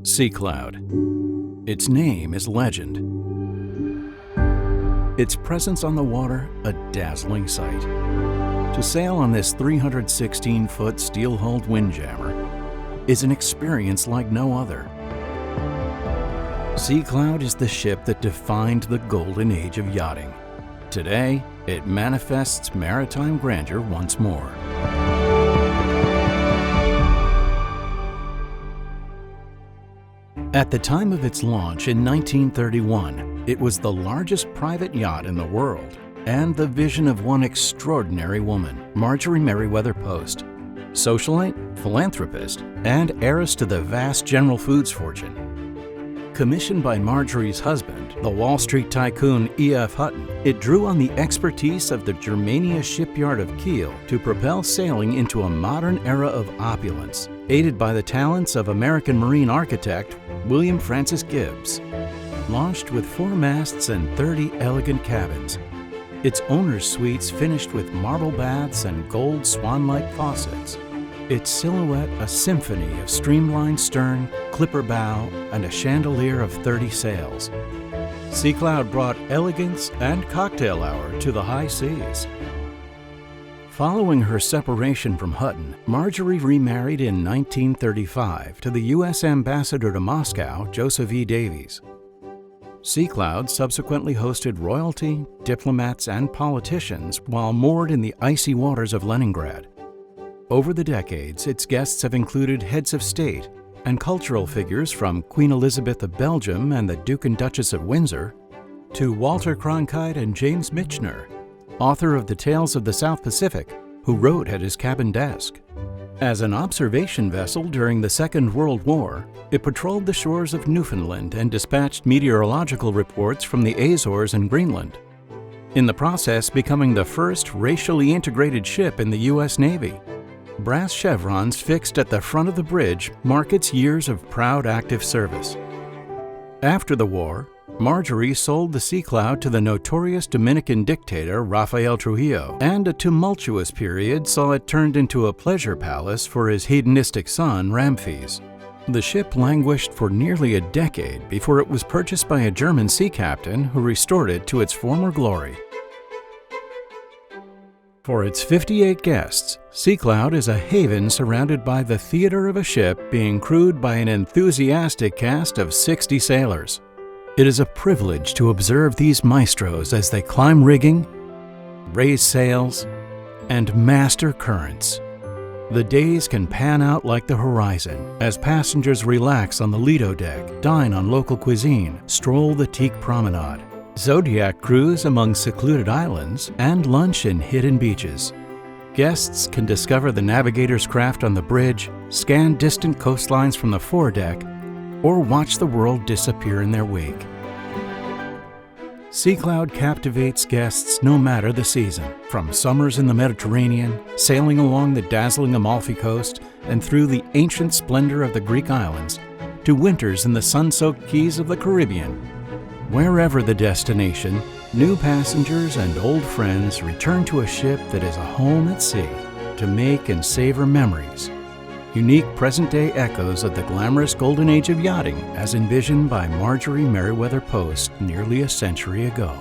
Sea Cloud. Its name is legend. Its presence on the water, a dazzling sight. To sail on this 316-foot steel-hulled Windjammer is an experience like no other. Sea Cloud is the ship that defined the golden age of yachting. Today, it manifests maritime grandeur once more. At the time of its launch in 1931, it was the largest private yacht in the world and the vision of one extraordinary woman, Marjorie Merriweather Post, socialite, philanthropist, and heiress to the vast General Foods fortune. Commissioned by Marjorie's husband, the Wall Street tycoon E.F. Hutton, it drew on the expertise of the Germania shipyard of Kiel to propel sailing into a modern era of opulence, aided by the talents of American marine architect William Francis Gibbs. Launched with 4 masts and 30 elegant cabins, its owner's suites finished with marble baths and gold swan-like faucets, its silhouette a symphony of streamlined stern, clipper bow, and a chandelier of 30 sails. Sea Cloud brought elegance and cocktail hour to the high seas. Following her separation from Hutton, Marjorie remarried in 1935 to the U.S. Ambassador to Moscow, Joseph E. Davies. Sea Cloud subsequently hosted royalty, diplomats, and politicians while moored in the icy waters of Leningrad. Over the decades, its guests have included heads of state and cultural figures from Queen Elizabeth of Belgium and the Duke and Duchess of Windsor to Walter Cronkite and James Michener, author of the Tales of the South Pacific, who wrote at his cabin desk. As an observation vessel during the Second World War, it patrolled the shores of Newfoundland and dispatched meteorological reports from the Azores and Greenland, in the process becoming the first racially integrated ship in the U.S. Navy. Brass chevrons fixed at the front of the bridge mark its years of proud active service. After the war, Marjorie sold the Sea Cloud to the notorious Dominican dictator Rafael Trujillo, and a tumultuous period saw it turned into a pleasure palace for his hedonistic son, Ramses. The ship languished for nearly a decade before it was purchased by a German sea captain who restored it to its former glory. For its 58 guests, Sea Cloud is a haven surrounded by the theater of a ship being crewed by an enthusiastic cast of 60 sailors. It is a privilege to observe these maestros as they climb rigging, raise sails, and master currents. The days can pan out like the horizon as passengers relax on the Lido deck, dine on local cuisine, stroll the teak promenade, Zodiac cruise among secluded islands, and lunch in hidden beaches. Guests can discover the navigator's craft on the bridge, scan distant coastlines from the foredeck, or watch the world disappear in their wake. Sea Cloud captivates guests no matter the season, from summers in the Mediterranean, sailing along the dazzling Amalfi Coast and through the ancient splendor of the Greek islands, to winters in the sun-soaked keys of the Caribbean. Wherever the destination, new passengers and old friends return to a ship that is a home at sea to make and savor memories, unique present-day echoes of the glamorous golden age of yachting as envisioned by Marjorie Merriweather Post nearly a century ago.